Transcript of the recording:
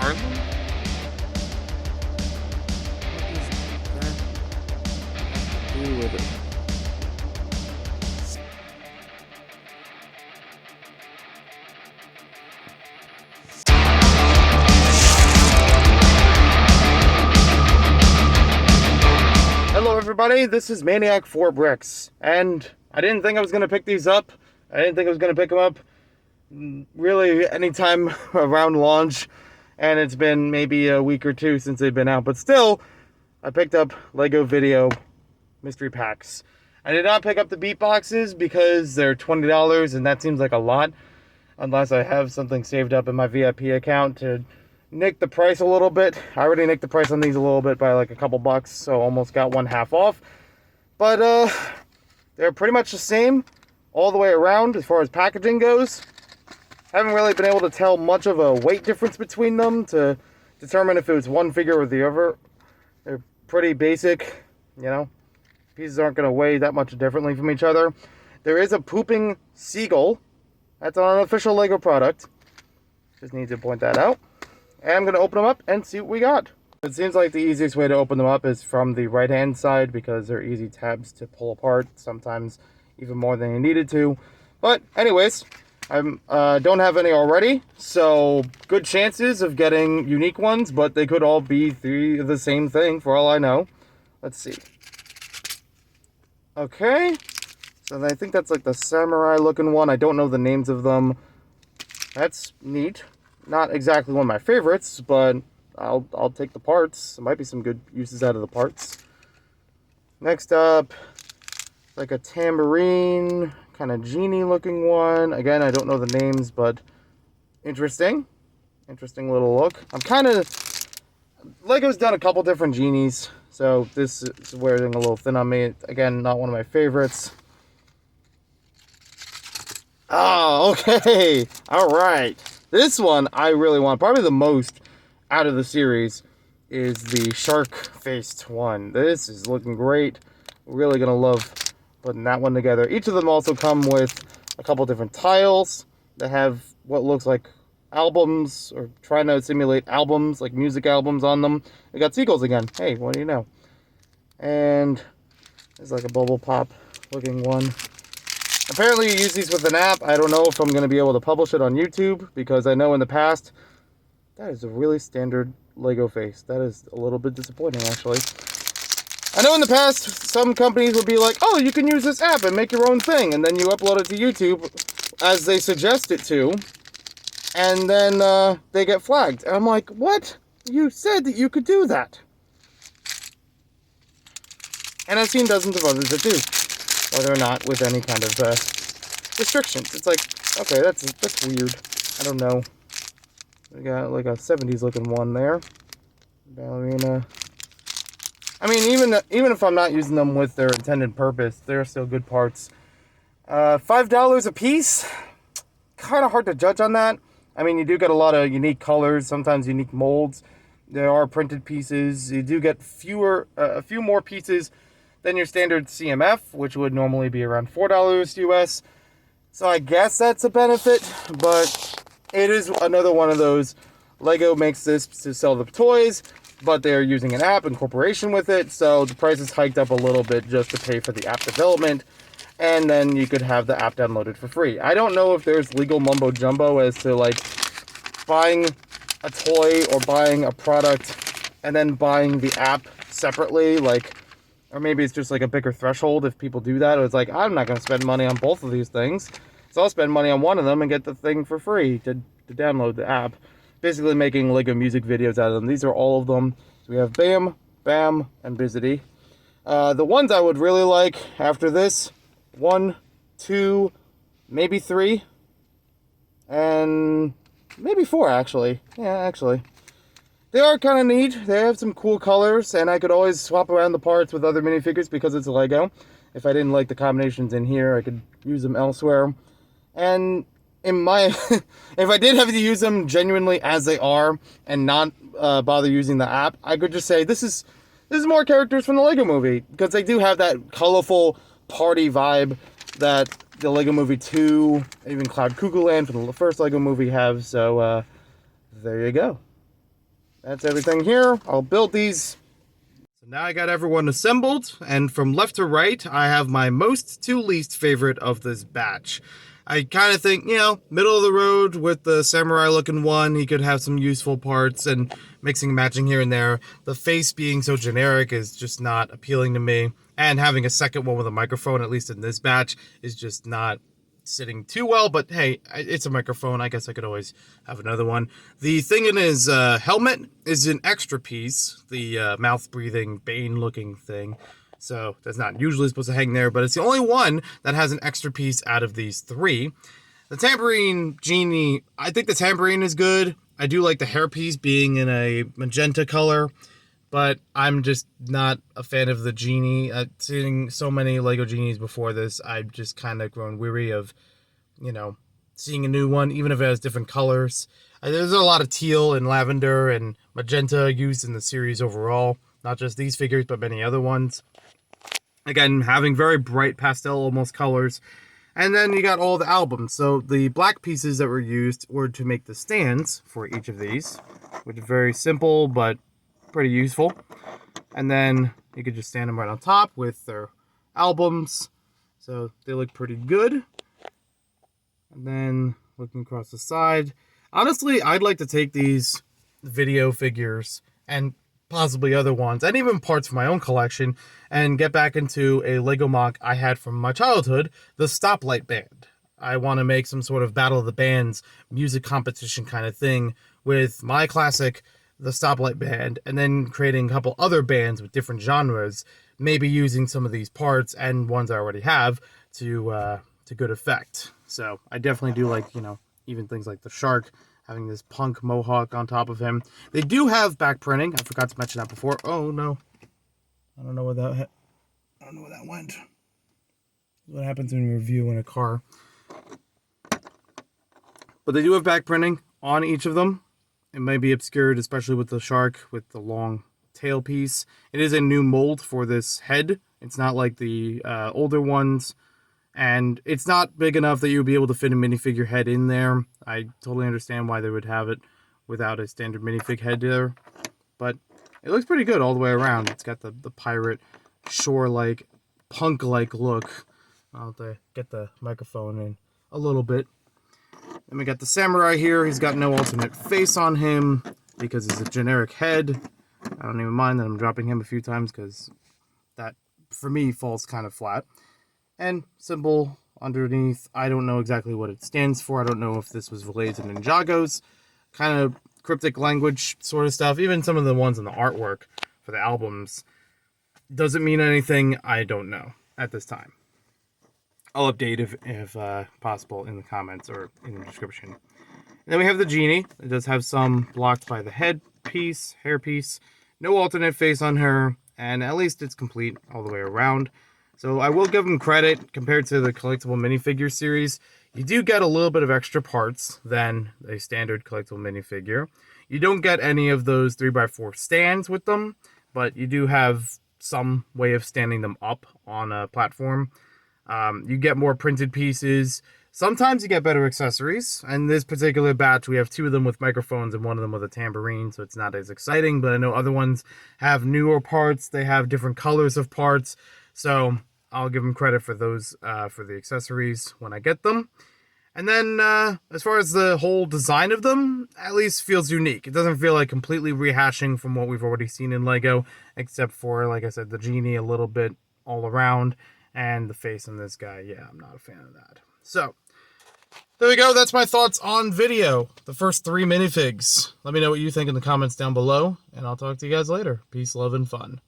part. What does that do with it? Hello everybody, this is Maniac 4 Bricks, and I didn't think I was going to pick these up. I didn't think I was going to pick them up really anytime around launch, and it's been maybe a week or two since they've been out, but still, I picked up Lego Vidiyo mystery packs. I did not pick up the beat boxes because they're $20, and that seems like a lot, unless I have something saved up in my VIP account to nick the price a little bit. I already nicked the price on these a little bit by like a couple bucks, so almost got one half off. But they're pretty much the same all the way around as far as packaging goes. Haven't really been able to tell much of a weight difference between them to determine if it was one figure or the other. They're pretty basic, you know. Pieces aren't going to weigh that much differently from each other. There is a pooping seagull. That's an unofficial Lego product. Just need to point that out. And I'm going to open them up and see what we got. It seems like the easiest way to open them up is from the right hand side because they're easy tabs to pull apart, sometimes even more than you needed to. But anyways, I don't have any already, so good chances of getting unique ones, but they could all be the same thing for all I know. Let's see. Okay, so I think that's like the samurai looking one. I don't know the names of them. That's neat. Not exactly one of my favorites, but I'll take the parts. There might be some good uses out of the parts. Next up, like a tambourine, kind of genie looking one. Again, I don't know the names, but interesting. Interesting little look. Lego's done a couple different genies, so this is wearing a little thin on me. Again, not one of my favorites. Oh, okay. All right. This one I really want. Probably the most out of the series is the shark-faced one. This is looking great. Really going to love putting that one together. Each of them also come with a couple different tiles that have what looks like albums, or trying to simulate albums, like music albums on them. We got seagulls again. Hey, what do you know? And there's like a bubble pop looking one. Apparently you use these with an app. I don't know if I'm going to be able to publish it on YouTube, because I know in the past, that is a really standard Lego face. That is a little bit disappointing, actually. I know in the past, some companies would be like, oh, you can use this app and make your own thing, and then you upload it to YouTube as they suggest it to, and then they get flagged. And I'm like, what? You said that you could do that. And I've seen dozens of others that do. Whether or not with any kind of restrictions. It's like, okay, that's weird. I don't know. We got like a 70s looking one there. Ballerina. I mean, even if I'm not using them with their intended purpose, they're still good parts. $5 a piece. Kind of hard to judge on that. I mean, you do get a lot of unique colors, sometimes unique molds. There are printed pieces. You do get a few more pieces than your standard CMF, which would normally be around $4 US. So I guess that's a benefit, but it is another one of those. Lego makes this to sell the toys, but they're using an app incorporation with it, so the price is hiked up a little bit just to pay for the app development, and then you could have the app downloaded for free. I don't know if there's legal mumbo jumbo as to like buying a toy or buying a product and then buying the app separately, like. Or maybe it's just like a bigger threshold if people do that. Or it's like, I'm not going to spend money on both of these things, so I'll spend money on one of them and get the thing for free to download the app. Basically making Lego music videos out of them. These are all of them. So we have Bam, Bam, and Bizzity. The ones I would really like after this, 1, 2, maybe 3, and maybe 4 actually. Yeah, actually. They are kind of neat. They have some cool colors, and I could always swap around the parts with other minifigures because it's a Lego. If I didn't like the combinations in here, I could use them elsewhere. And in my, if I did have to use them genuinely as they are and not bother using the app, I could just say this is more characters from the Lego Movie, because they do have that colorful party vibe that the Lego Movie 2, even Cloud Cuckoo Land from the first Lego Movie have. So there you go. that's everything here. I'll build these. So now I got everyone assembled, and from left to right, I have my most to least favorite of this batch. I kind of think, middle of the road with the samurai looking one, he could have some useful parts and mixing and matching here and there. The face being so generic is just not appealing to me. And having a second one with a microphone, at least in this batch, is just not sitting too well. But hey, it's a microphone. I guess I could always have another one. The thing in his helmet is an extra piece, the mouth-breathing, Bane-looking thing. So that's not usually supposed to hang there, but it's the only one that has an extra piece out of these three. The tambourine genie, I think the tambourine is good. I do like the hairpiece being in a magenta color, but I'm just not a fan of the genie. Seeing so many Lego genies before this, I've just kind of grown weary of, seeing a new one, even if it has different colors. There's a lot of teal and lavender and magenta used in the series overall, not just these figures, but many other ones. Again, having very bright pastel almost colors. And then you got all the albums. So the black pieces that were used were to make the stands for each of these, which is very simple but pretty useful. And then you could just stand them right on top with their albums. So they look pretty good. And then looking across the side. Honestly, I'd like to take these Vidiyo figures and possibly other ones, and even parts from my own collection, and get back into a Lego mock I had from my childhood, the Stoplight Band. I want to make some sort of Battle of the Bands music competition kind of thing with my classic, the Stoplight Band, and then creating a couple other bands with different genres, maybe using some of these parts and ones I already have to good effect. So I definitely do like, even things like the shark having this punk mohawk on top of him. They do have back printing. I forgot to mention that before. Oh no, I don't know where that went. What happens when you review in a car? But they do have back printing on each of them. It may be obscured, especially with the shark with the long tail piece. It is a new mold for this head. It's not like the older ones. And it's not big enough that you would be able to fit a minifigure head in there. I totally understand why they would have it without a standard minifig head there. But it looks pretty good all the way around. It's got the pirate, shore-like, punk-like look. I'll have to get the microphone in a little bit. Then we got the samurai here. He's got no alternate face on him because it's a generic head. I don't even mind that I'm dropping him a few times because that, for me, falls kind of flat. And symbol underneath, I don't know exactly what it stands for. I don't know if this was related to Ninjago's kind of cryptic language sort of stuff. Even some of the ones in the artwork for the albums. Does it mean anything? I don't know at this time. I'll update if possible in the comments or in the description. And then we have the genie. It does have some blocked by the head piece, hair piece. No alternate face on her. And at least it's complete all the way around. So I will give them credit compared to the collectible minifigure series. You do get a little bit of extra parts than a standard collectible minifigure. You don't get any of those 3x4 stands with them, but you do have some way of standing them up on a platform. You get more printed pieces. Sometimes you get better accessories. And this particular batch, we have 2 of them with microphones and 1 of them with a tambourine, so it's not as exciting. But I know other ones have newer parts. They have different colors of parts. So I'll give them credit for those, for the accessories when I get them. And then as far as the whole design of them, at least feels unique. It doesn't feel like completely rehashing from what we've already seen in Lego, except for, like I said, the genie a little bit all around. And the face on this guy, yeah, I'm not a fan of that. So, there we go. That's my thoughts on Vidiyo. The first 3 minifigs. Let me know what you think in the comments down below, and I'll talk to you guys later. Peace, love, and fun.